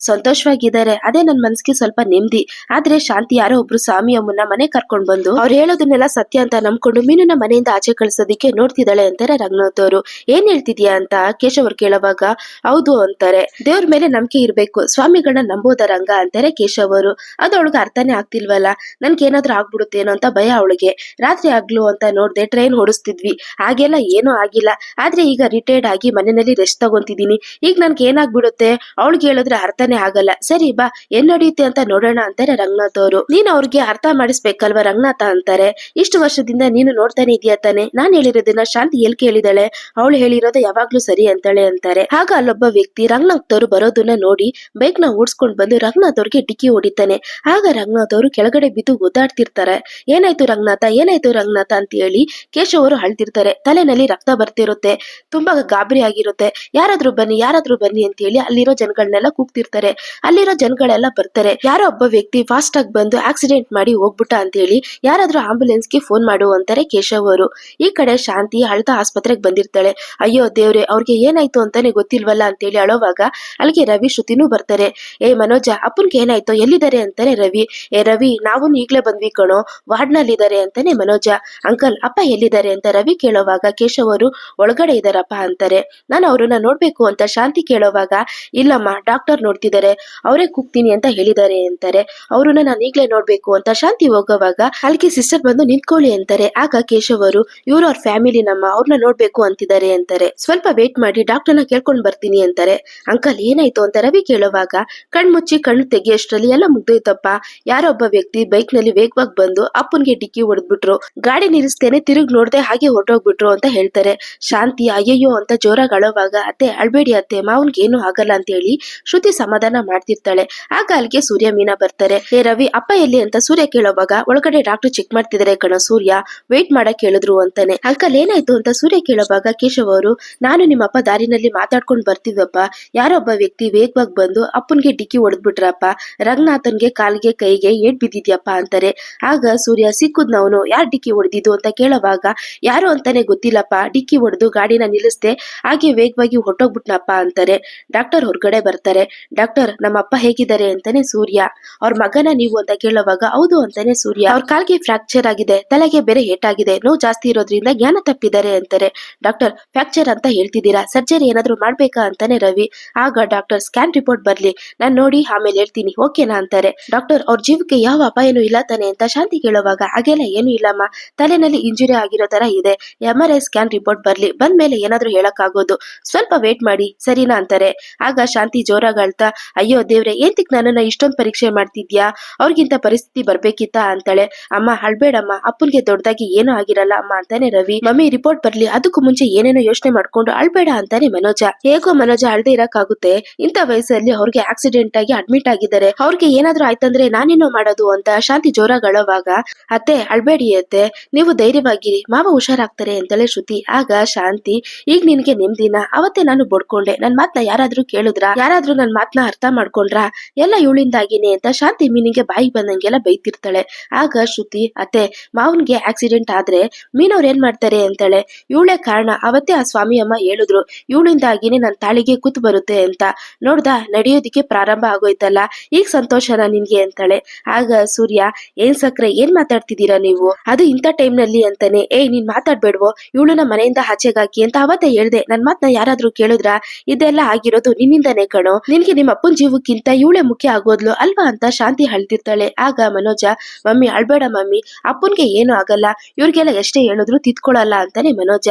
ಸಂತೋಷವಾಗಿದ್ದಾರೆ, ಅದೇ ನನ್ ಮನ್ಸಿಗೆ ಸ್ವಲ್ಪ ನೆಮ್ಮದಿ. ಆದ್ರೆ ಶಾಂತಿ ಯಾರೋ ಒಬ್ರು ಸ್ವಾಮಿ ಅಮ್ಮನ್ನ ಮನೆ ಕರ್ಕೊಂಡ್ ಬಂದು ಅವ್ರು ಹೇಳೋದನ್ನೆಲ್ಲ ಸತ್ಯ ಅಂತ ನಂಬ್ಕೊಂಡು ಮೀನನ್ನ ಮನೆಯಿಂದ ಆಚೆ ಕಳ್ಸೋದಿಕ್ಕೆ ನೋಡ್ತಿದ್ದಾಳೆ ಅಂತಾರೆ ರಂಗನಾಥ್ ಅವರು. ಏನ್ ಹೇಳ್ತಿದ್ಯಾ ಅಂತ ಕೇಶವ್ ಅವ್ರು ಕೇಳುವಾಗ ಹೌದು ಅಂತಾರೆ. ದೇವ್ರ ಮೇಲೆ ನಂಬಿಕೆ ಇರ್ಬೇಕು, ಸ್ವಾಮಿಗಳನ್ನ ನಂಬೋದ ರಂಗ ಅಂತಾರೆ ಕೇಶವ್ ಅವರು. ಅದು ಅವಳಿಗೆ ಅರ್ಥನೇ ಆಗ್ತಿಲ್ವಲ್ಲ, ನನ್ಗೆ ಏನಾದ್ರೂ ಆಗ್ಬಿಡುತ್ತೇನೋ ಅಂತ ಭಯ ಅವಳಿಗೆ. ರಾತ್ರಿ ಆಗ್ಲು ಅಂತ ನೋಡ್ದೆ ಟ್ರೈನ್ ಓಡಿಸ್ತಿದ್ವಿ, ಹಾಗೆಲ್ಲ ಏನೂ ಆಗಿಲ್ಲ, ಆದ್ರೆ ಈಗ ರಿಟೈರ್ಡ್ ಆಗಿ ಮನೆಯಲ್ಲಿ ರೆಸ್ಟ್ ತಗೊಂತಿದೀನಿ, ಈಗ ನನ್ಗೆ ಏನಾಗ್ಬಿಡುತ್ತೆ ಅವಳಿಗೆ ಹೇಳಿದ್ರೆ ಅರ್ಥನೇ ಆಗಲ್ಲ. ಸರಿ ಬಾ ಏನ್ ನಡೆಯುತ್ತೆ ಅಂತ ನೋಡೋಣ ಅಂತಾರೆ ರಂಗನಾಥ್ ಅವರು. ನೀನ್ ಅವ್ರಿಗೆ ಅರ್ಥ ಮಾಡಿಸ್ಬೇಕಲ್ವಾ ರಂಗನಾಥ ಅಂತಾರೆ. ಇಷ್ಟು ವರ್ಷದಿಂದ ನೀನು ನೋಡ್ತಾನೆ ಇದೀಯ ತಾನೆ, ನಾನ್ ಹೇಳಿರೋದನ್ನ ಶಾಂತಿ ಎಲ್ ಕೇಳಿದಾಳೆ, ಅವಳು ಹೇಳಿರೋದು ಯಾವಾಗ್ಲೂ ಸರಿ ಅಂತಾಳೆ ಅಂತಾರೆ. ಆಗ ಅಲ್ಲೊಬ್ಬ ವ್ಯಕ್ತಿ ರಂಗನಾಥ್ ಅವರು ಬರೋದನ್ನ ನೋಡಿ ಬೈಕ್ ನ ಓಡಿಸ್ಕೊಂಡ್ ಬಂದು ರಂಗನಾಥ್ ಅವ್ರಿಗೆ ಡಿಕ್ಕಿ ಹೊಡಿತಾನೆ. ಆಗ ರಂಗನಾಥ್ ಅವರು ಕೆಳಗಡೆ ಬಿದ್ದು ಓದಾಡ್ತಿರ್ತಾರೆ. ಏನಾಯ್ತು ರಂಗನಾಥ ಅಂತ ಹೇಳಿ ಕೇಶವ್ ಅವರು ಅಳ್ತಿರ್ತಾರೆ. ತಲೆನಲ್ಲಿ ರಕ್ತ ಬರ್ತಿರುತ್ತೆ, ತುಂಬಾ ಗಾಬರಿ ಆಗಿರುತ್ತೆ. ಯಾರಾದ್ರೂ ಬನ್ನಿ ಅಂತ ಹೇಳಿ ಅಲ್ಲಿರೋ ಜನಗಳನ್ನೆಲ್ಲ ಕೂಗ್ತಿರ್ತಾರೆ. ಅಲ್ಲಿರೋ ಜನಗಳೆಲ್ಲ ಬರ್ತಾರೆ. ಯಾರೋ ಒಬ್ಬ ವ್ಯಕ್ತಿ ಫಾಸ್ಟ್ ಆಗಿ ಬಂದು ಆಕ್ಸಿಡೆಂಟ್ ಮಾಡಿ ಹೋಗ್ಬಿಟ್ಟ ಅಂತ ಹೇಳಿ ಯಾರಾದ್ರೂ ಆಂಬುಲೆನ್ಸ್ ಗೆ ಫೋನ್ ಮಾಡು ಅಂತಾರೆ ಕೇಶವ್ ಅವರು. ಈ ಕಡೆ ಶಾಂತಿ ಅಳ್ತಾ ಆಸ್ಪತ್ರೆಗೆ ಬಂದಿರ್ತಾಳೆ. ಅಯ್ಯೋ ದೇವ್ರೆ, ಅವ್ರಿಗೆ ಏನಾಯ್ತು ಅಂತಾನೆ ಗೊತ್ತಿಲ್ವಲ್ಲ ಅಂತ ಹೇಳಿ ಅಳೋವಾಗ ಅಲ್ಲಿಗೆ ರವಿ ಶ್ರುತಿನೂ ಬರ್ತಾರೆ. ಏ ಮನೋಜ, ಅಪ್ಪನ್ಗೆ ಏನಾಯ್ತು, ಎಲ್ಲಿದ್ದಾರೆ ಅಂತಾನೆ ರವಿ. ಏ ರವಿ, ನಾವು ಈಗ್ಲೇ ಬಂದ್ವಿ ಕಣೋ, ವಾರ್ಡ್ ನಲ್ಲಿ ಇದಾರೆ ಅಂತಾನೆ ಮನೋಜ. ಅಂಕಲ್ ಅಪ್ಪ ಎಲ್ಲಿದ್ದಾರೆ ಅಂತ ರವಿ ಕೇಳೋವಾಗ ಕೇಶವ್ ಅವರು ಒಳಗಡೆ ಇದಾರಪ್ಪ ಅಂತಾರೆ. ನಾನು ಅವ್ರನ್ನ ನೋಡ್ಬೇಕು ಅಂತ ಶಾಂತಿ ಕೇಳೋವಾಗ ಇಲ್ಲಮ್ಮ, ಡಾಕ್ಟರ್ ನೋಡ್ತಿದ್ದಾರೆ, ಅವರೇ ಕೂಗ್ತೀನಿ ಅಂತ ಹೇಳಿದ್ದಾರೆ ಅಂತಾರೆ. ಅವ್ರನ್ನ ನಾನು ಈಗ್ಲೇ ನೋಡ್ಬೇಕು ಅಂತ ಶಾಂತಿ ಹೋಗೋವಾಗ ಅಲ್ಲಿಗೆ ಸಿಸ್ಟರ್ ಬಂದು ನಿಂತ್ಕೊಳ್ಳಿ ಅಂತಾರೆ. ಆಗ ಕೇಶವ್ ಅವರು ಇವ್ರು ಅವ್ರ ಫ್ಯಾಮಿಲಿ ನಮ್ಮ, ಅವ್ರನ್ನ ನೋಡ್ಬೇಕು ಅಂತಿದ್ದಾರೆ ಅಂತಾರೆ. ಸ್ವಲ್ಪ ವೇಟ್ ಮಾಡಿ ಡಾಕ್ಟರ್ನ ಕೇಳ್ಕೊಂಡ್ ಬರ್ತೀನಿ ಅಂತಾರೆ. ಅಂಕಲ್ ಏನಾಯ್ತು ಅಂತ ರವಿ ಕೇಳುವಾಗ ಕಣ್ಮುಚ್ಚಿ ಕಣ್ಣು ತೆಗಿಯಷ್ಟರಲ್ಲಿ ಎಲ್ಲ ಮುಗ್ದೋಯ್ತಪ್ಪ, ಯಾರೊಬ್ಬ ವ್ಯಕ್ತಿ ಬೈಕ್ ನಲ್ಲಿ ವೇಗವಾಗಿ ಬಂದು ಅಪ್ಪನ್ಗೆ ಡಿಕ್ಕಿ ಹೊಡೆದ್ಬಿಟ್ರು, ಗಾಡಿ ನಿಲ್ಲಿಸ್ತೇನೆ ತಿರುಗಿ ನೋಡ್ದೆ ಹಾಗೆ ಹೊರಟೋಗ್ಬಿಟ್ರು ಅಂತ ಹೇಳ್ತಾರೆ. ಶಾಂತಿ ಅಯ್ಯಯ್ಯೋ ಅಂತ ಜೋರಾಗಿ ಅಳೋವಾಗ ಅತ್ತೆ ಅಳ್ಬೇಡಿ ಅತ್ತೆ, ಮಾವನ್ಗೆ ಏನು ಆಗಲ್ಲ ಅಂತ ಹೇಳಿ ಶ್ರುತಿ ಸಮಾಧಾನ ಮಾಡ್ತಿರ್ತಾಳೆ. ಆಗ ಅಲ್ಲಿಗೆ ಸೂರ್ಯ ಮೀನಾ ಬರ್ತಾರೆ. ಏ ರವಿ, ಅಪ್ಪ ಎಲ್ಲಿ ಅಂತ ಸೂರ್ಯ ಕೇಳೋವಾಗ ಒಳಗಡೆ ಡಾಕ್ಟರ್ ಚೆಕ್ ಮಾಡ್ತಿದ್ದಾರೆ ಕಣ ಸೂರ್ಯ, ವೇಟ್ ಮಾಡಕ್ ಹೇಳಿದ್ರು ಅಂತಾನೆ. ಅಂಕಲ್ ಏನಾಯ್ತು ಅಂತ ಸೂರ್ಯ ಕೇಳೋವಾಗ ಕೇಶವ್ ಅವರು ನಾನು ನಿಮ್ಮಪ್ಪ ದಾರಿನಲ್ಲಿ ಮಾತಾಡ್ಕೊಂಡ್ ಬರ್ತಿದ್ವಪ್ಪ, ಯಾರೊಬ್ಬ ವ್ಯಕ್ತಿ ವೇಗವಾಗಿ ಬಂದು ಅಪ್ಪನ್ಗೆ ಡಿಕ್ಕಿ ಹೊಡೆದ್ಬಿಟ್ರಪ್ಪ, ರಂಗನಾಥನ್ಗೆ ಕಾಲ್ಗೆ ಕೈಗೆ ಏಟ್ ಬಿದ್ದಿದ್ಯಪ್ಪ ಅಂತಾರೆ. ಆಗ ಸೂರ್ಯ ಸಿಕ್ಕುದ್ನವನು ಯಾರ್ ಡಿಕ್ಕಿ ಹೊಡೆದಿದ್ದು ಅಂತ ಕೇಳೋವಾಗ ಯಾರು ಅಂತಾನೆ ಗೊತ್ತಿಲ್ಲಪ್ಪ, ಡಿಕ್ಕಿ ಹೊಡೆದು ಗಾಡಿನ ನಿಲ್ಲಿಸ್ದೆ ಹಾಗೆ ವೇಗವಾಗಿ ಹೊಟ್ಟೋಗ್ಬಿಟ್ನಪ್ಪ ಅಂತಾರೆ. ಡಾಕ್ಟರ್ ಹೊರಗಡೆ ಬರ್ತಾರೆ. ಡಾಕ್ಟರ್ ನಮ್ಮ ಅಪ್ಪ ಹೇಗಿದ್ದಾರೆ ಅಂತಾನೆ ಸೂರ್ಯ. ಅವ್ರ ಮಗನ ನೀವು ಅಂತ ಕೇಳುವಾಗ ಹೌದು ಅಂತಾನೆ ಸೂರ್ಯ. ಅವ್ರ ಕಾಲ್ಗೆ ಫ್ರಾಕ್ಚರ್ ಆಗಿದೆ, ತಲೆಗೆ ಬೇರೆ ಏಟಾಗಿದೆ, ನೋವು ಜಾಸ್ತಿ ಇರೋದ್ರಿಂದ ಜ್ಞಾನ ತಪ್ಪಿದ್ದಾರೆ ಅಂತಾರೆ. ಡಾಕ್ಟರ್ ಫ್ರಾಕ್ಚರ್ ಅಂತ ಹೇಳ್ತಿದ್ದೀರಾ, ಸರ್ಜರಿ ಏನಾದ್ರು ಮಾಡ್ಬೇಕಾ ಅಂತಾನೆ ರವಿ. ಆಗ ಡಾಕ್ಟರ್ ಸ್ಕ್ಯಾನ್ ರಿಪೋರ್ಟ್ ಬರ್ಲಿ, ನಾನ್ ನೋಡಿ ಆಮೇಲೆ ಹೇಳ್ತೀನಿ ಓಕೆನಾ ಅಂತಾರೆ. ಡಾಕ್ಟರ್ ಅವ್ರ ಜೀವಕ್ಕೆ ಯಾವ ಅಪಾಯನೂ ಇಲ್ಲ ತಾನೆ ಅಂತ ಶಾಂತಿ ಕೇಳುವಾಗ ಹಾಗೆಲ್ಲ ಏನು ಇಲ್ಲಮ್ಮ, ತಲೆನಲ್ಲಿ ಇಂಜುರಿ ಆಗಿರೋ ತರ ಇದೆ, MRI ಸ್ಕ್ಯಾನ್ ರಿಪೋರ್ಟ್ ಬರ್ಲಿ, ಬಂದ್ಮೇಲೆ ಏನಾದ್ರೂ ಹೇಳಕ್ ಆಗೋದು, ಸ್ವಲ್ಪ ವೇಟ್ ಮಾಡಿ ಸರಿನಾ ಅಂತಾರೆ. ಆಗ ಶಾಂತಿ ಜೋರಾಗಿ ಅಳ್ತಾ ಅಯ್ಯೋ ದೇವ್ರೆ, ಏಂತಿಕ್ ನನ್ನನ್ನ ಇಷ್ಟೊಂದು ಪರೀಕ್ಷೆ ಮಾಡ್ತಿದ್ಯಾ, ಅವ್ರಿಗಿಂತ ಪರಿಸ್ಥಿತಿ ಬರ್ಬೇಕಿತ್ತ ಅಂತಾಳೆ. ಅಮ್ಮ ಅಳ್ಬೇಡಮ್ಮ, ಅಪ್ಪನ್ಗೆ ದೊಡ್ಡದಾಗಿ ಏನೂ ಆಗಿರಲ್ಲ ಅಮ್ಮ ಅಂತಾನೆ ರವಿ. ಮಮ್ಮಿ ರಿಪೋರ್ಟ್ ಬರ್ಲಿ, ಅದಕ್ಕೂ ಮುಂಚೆ ಏನೇನೋ ಯೋಚನೆ ಮಾಡ್ಕೊಂಡು ಅಳ್ಬೇಡ ಅಂತಾನೆ ಮನೋಜ. ಹೇಗೋ ಮನೋಜ ಅಳ್ದೇ ಇರಕ್ಕಾಗುತ್ತೆ, ಇಂಥ ವಯಸ್ಸಲ್ಲಿ ಅವ್ರಿಗೆ ಆಕ್ಸಿಡೆಂಟ್ ಆಗಿ ಅಡ್ಮಿಟ್ ಆಗಿದ್ದಾರೆ, ಅವ್ರಿಗೆ ಏನಾದ್ರೂ ಆಯ್ತಂದ್ರೆ ನಾನೇನೋ ಮಾಡೋದು ಅಂತ ಶಾಂತಿ ಜೋರಾಗಿ ಅಳೋವಾಗ ಅತ್ತೆ ಅಳ್ಬೇಡಿ ಅತ್ತೆ, ನೀವು ಧೈರ್ಯವಾಗಿರಿ, ಮಾವ ಹುಷಾರಾಗ್ತಾರೆ ಅಂತಾಳೆ ಶ್ರುತಿ. ಆಗ ಶಾಂತಿ ಈಗ ನಿನ್ಗೆ ನೆಮ್ಮದಿನ, ಅವತ್ತೇ ನಾನು ಬಡ್ಕೊಂಡೆ, ನನ್ ಮಾತ್ನ ಯಾರಾದ್ರೂ ಕೇಳಿದ್ರ, ಯಾರಾದ್ರೂ ನನ್ ಮಾತ್ನ ಅರ್ಥ ಮಾಡ್ಕೊಂಡ್ರ, ಎಲ್ಲ ಇವಳಿಂದಾಗಿನೇ ಅಂತ ಶಾಂತಿ ಮೀನಿಗೆ ಬಾಯಿ ಬಂದಂಗೆಲ್ಲ ಬೈತಿರ್ತಾಳೆ. ಆಗ ಶ್ರುತಿ ಅತ್ತೆ ಮಾವನ್ಗೆ ಆಕ್ಸಿಡೆಂಟ್ ಆದ್ರೆ ಮೀನವ್ರು ಏನ್ ಮಾಡ್ತಾರೆ ಅಂತಾಳೆ. ಇವಳೇ ಕಾರಣ, ಅವತ್ತೇ ಆ ಸ್ವಾಮಿ ಅಮ್ಮ ಹೇಳಿದ್ರು ಇವಳಿಂದಾಗಿನೇ ನನ್ ತಾಳಿಗೆ ಕೂತ್ ಬರುತ್ತೆ ಅಂತ, ನೋಡ್ದ ನಡೆಯೋದಿಕ್ಕೆ ಪ್ರಾರಂಭ ಆಗೋಯ್ತಲ್ಲ, ಈಗ ಸಂತೋಷನಾ ನಿನ್ಗೆ ಅಂತಾಳೆ. ಆಗ ಸೂರ್ಯ ಏನ್ ಸಕ್ರೆ ಏನ್ ಮಾತಾಡ್ತಿದ್ದೀರಾ ನೀವು, ಅದು ಇಂಥ ಟೈಮ್ ನಲ್ಲಿ ಅಂತಾನೆ. ಏಯ್ ನೀನ್ ಮಾತಾಡ್ಬೇಡ್ವೋ, ಇವಳನ್ನ ಮನೆಯಿಂದ ಆಚೆಗಾಕಿ ಅಂತ ಅವತ್ತೇ ಹೇಳ್ದೆ, ನನ್ ಮಾತ್ನ ಯಾರಾದ್ರೂ ಕೇಳಿದ್ರ, ಇದೆಲ್ಲ ಆಗಿರೋದು ನಿನ್ನಿಂದಾನೇ ಕಣೋ, ನಿನ್ಗೆ ನಿಮ್ಮ ಅಪ್ಪನ್ ಜೀವಕ್ಕಿಂತ ಇವಳೇ ಮುಖ್ಯ ಆಗೋದ್ಲು ಅಲ್ವಾ ಅಂತ ಶಾಂತಿ ಅಳ್ತಿರ್ತಾಳೆ. ಆಗ ಮನೋಜ ಮಮ್ಮಿ ಅಳ್ಬೇಡ ಮಮ್ಮಿ, ಅಪ್ಪನ್ಗೆ ಏನು ಆಗಲ್ಲ, ಇವ್ರಿಗೆಲ್ಲ ಎಷ್ಟೇ ಹೇಳಿದ್ರು ತಿತ್ಕೊಳಲ್ಲ ಅಂತಾನೆ ಮನೋಜ.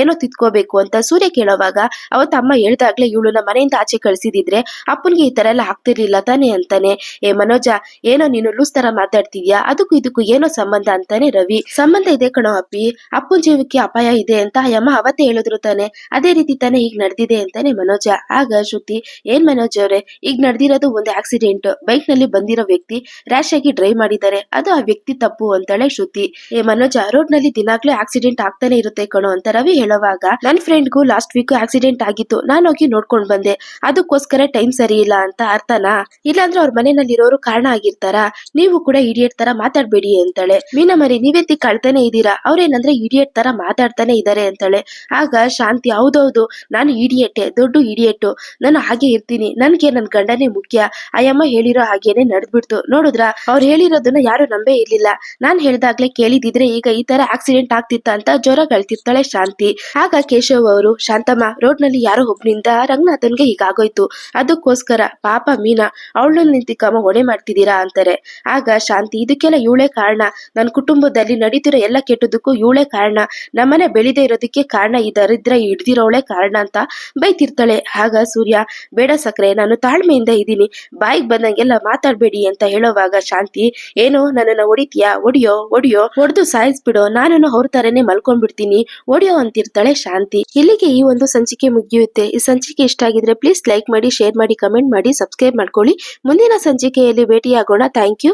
ಏನೋ ತಿತ್ಕೋಬೇಕು ಅಂತ ಸೂರ್ಯ ಕೇಳೋವಾಗ ಅವತ್ತ ಅಮ್ಮ ಹೇಳ್ದಾಗ್ಲೇ ಇವಳನ್ನ ಮನೆಯಿಂದ ಆಚೆ ಕಳ್ಸಿದಿದ್ರೆ ಅಪ್ಪನ್ಗೆ ಈ ತರ ಎಲ್ಲ ಆಗ್ತಿರ್ಲಿಲ್ಲ ತಾನೆ ಅಂತಾನೆ. ಮನೋಜ ಏನೋ ನೀನು ಲೂಸ್ ತರ ಮಾತಾಡ್ತಿದ್ಯಾ, ಅದಕ್ಕೂ ಇದಕ್ಕೂ ಏನೋ ಸಂಬಂಧ ಅಂತಾನೆ ರವಿ. ಸಂಬಂಧ ಇದೆ ಕಣೋ ಅಪ್ಪಿ, ಅಪ್ಪನ್ ಜೀವಕ್ಕೆ ಅಪಾಯ ಇದೆ ನಡೆದಿದೆ ಅಂತ ಆ ಯಮ್ಮ ಅವತ್ತೇ ಹೇಳಿದ್ರು ತಾನೆ, ಅದೇ ರೀತಿ ತಾನೇ ಈಗ ನಡೆದಿದೆ ಅಂತಾನೆ ಮನೋಜ. ಆಗ ಶ್ರುತಿ, ಏನ್ ಮನೋಜ್ ಅವ್ರೆ, ಈಗ ನಡೆದಿರೋದು ಒಂದು ಆಕ್ಸಿಡೆಂಟ್, ಬೈಕ್ ನಲ್ಲಿ ಬಂದಿರೋ ವ್ಯಕ್ತಿ ರ್ಯಾಶ್ ಆಗಿ ಡ್ರೈವ್ ಮಾಡಿದ್ದಾರೆ, ಅದು ಆ ವ್ಯಕ್ತಿ ತಪ್ಪು ಅಂತಾಳೆ ಶ್ರುತಿ. ಏ ಮನೋಜ, ರೋಡ್ ನಲ್ಲಿ ದಿನಾಗ್ಲೂ ಆಕ್ಸಿಡೆಂಟ್ ಆಗ್ತಾನೆ ಇರುತ್ತೆ ಕಣೋ ಅಂತ ರವಿ ಹೇಳುವಾಗ, ನನ್ ಫ್ರೆಂಡ್ಗೂ ಲಾಸ್ಟ್ ವೀಕ್ ಆಕ್ಸಿಡೆಂಟ್ ಆಗಿತ್ತು, ನಾನು ಹೋಗಿ ನೋಡ್ಕೊಂಡ್ ಬಂದೆ, ಅದಕ್ಕೋಸ್ಕರ ಟೈಮ್ ಸರಿ ಇಲ್ಲ ಅಂತ ಅರ್ಥನಾ? ಇಲ್ಲಾಂದ್ರೆ ಅವ್ರ ಮನೆಯಲ್ಲಿರೋರು ಕಾರಣ ಆಗಿರ್ತಾರ, ನೀವು ಕೂಡ ಇಡಿಯಟ್ ತರ ಮಾತಾಡ್ಬೇಡಿ ಅಂತಾಳೆ. ಮೀನಾ ಮರಿ, ನೀವೆತ್ತಿ ಕಳ್ತಾನೆ ಇದ್ದೀರಾ, ಅವ್ರೇನಂದ್ರೆ ಇಡಿಯಟ್ ತರ ಮಾತಾಡ್ತಾನೆ ಇದಾರೆ ಅಂತಾಳೆ. ಆಗ ಶಾಂತಿ, ಹೌದೌದು, ನಾನು ಇಡಿಯಟ್ಟೆ, ದೊಡ್ಡ ಇಡಿಯಟ್ಟು, ನಾನು ಹಾಗೆ ಇರ್ತೀನಿ, ನನ್ಗೆ ನನ್ ಗಂಡನೇ ಮುಖ್ಯ. ಅಯ್ಯಮ್ಮ ಹೇಳಿರೋ ಹಾಗೇನೆ ನಡ್ದ್ಬಿಡ್ತು, ನೋಡಿದ್ರ ಅವ್ರು ಹೇಳಿರೋದನ್ನ ಯಾರು ನಂಬೇ ಇರ್ಲಿಲ್ಲ, ನಾನ್ ಹೇಳ್ದಾಗ್ಲೇ ಕೇಳಿದಿದ್ರೆ ಈಗ ಈ ತರ ಆಕ್ಸಿಡೆಂಟ್ ಆಗ್ತಿತ್ತ ಅಂತ ಜ್ವರ ಗೆಳ್ತಿರ್ತಾಳೆ ಶಾಂತಿ. ಆಗ ಕೇಶವ್ ಅವರು, ಶಾಂತಮ್ಮ, ರೋಡ್ ನಲ್ಲಿ ಯಾರೋ ಒಬ್ನಿಂದ ರಂಗನಾಥನ್ಗೆ ಹೀಗಾಗೋಯ್ತು, ಅದಕ್ಕೋಸ್ಕರ ಪಾಪ ಮೀನಾ ಅವಳು ನಿಂತಿಕಮ್ಮ ಹೊಣೆ ಮಾಡ್ತಿದ್ದೀರಾ ಅಂತಾರೆ. ಆಗ ಶಾಂತಿ, ಇದಕ್ಕೆಲ್ಲ ಇವಳೇ ಕಾರಣ, ನನ್ನ ಕುಟುಂಬದಲ್ಲಿ ನಡೀತಿರೋ ಎಲ್ಲ ಕೆಟ್ಟದಕ್ಕೂ ಇವಳೇ ಕಾರಣ, ನಮ್ಮನೆ ಬೆಳಿದೇ ಇರೋದಕ್ಕೆ ಕಾರಣ ಈ ದರಿದ್ರ ಹಿಡ್ದಿರೋವಳೆ ಕಾರಣ ಅಂತ ಬೈತಿರ್ತಾಳೆ. ಆಗ ಸೂರ್ಯ, ಬೇಡ ಸಕ್ರೆ, ನಾನು ತಾಳ್ಮೆಯಿಂದ ಇದ್ದೀನಿ, ಬಾಯಿಗೆ ಬಂದಂಗೆಲ್ಲ ಮಾತಾಡ್ಬೇಡಿ ಅಂತ ಹೇಳೋವಾಗ ಶಾಂತಿ, ಏನು ನನ್ನನ್ನ ಹೊಡಿತೀಯಾ, ಒಡಿಯೋ ಒಡಿಯೋ, ಹೊಡೆದು ಸಾಯಿಸ್ಬಿಡೋ, ನಾನು ಅವ್ರ ತರನೇ ಮಲ್ಕೊಂಡ್ಬಿಡ್ತೀನಿ, ಒಡಿಯೋ ಅಂತಿರ್ತಾಳೆ ಶಾಂತಿ. ಇಲ್ಲಿಗೆ ಈ ಒಂದು ಸಂಚಿಕೆ ಮುಗಿಯುತ್ತೆ. ಈ ಸಂಚಿಕೆ ಇಷ್ಟ ಆಗಿದ್ರೆ ಪ್ಲೀಸ್ ಲೈಕ್ ಮಾಡಿ, ಶೇರ್ ಮಾಡಿ, ಕಮೆಂಟ್ ಮಾಡಿ, ಸಬ್ಸ್ಕ್ರೈಬ್ ಮಾಡ್ಕೊಳ್ಳಿ. ಮುಂದಿನ ಸಂಚಿಕೆಯಲ್ಲಿ ಭೇಟಿಯಾಗೋಣ. Thank you.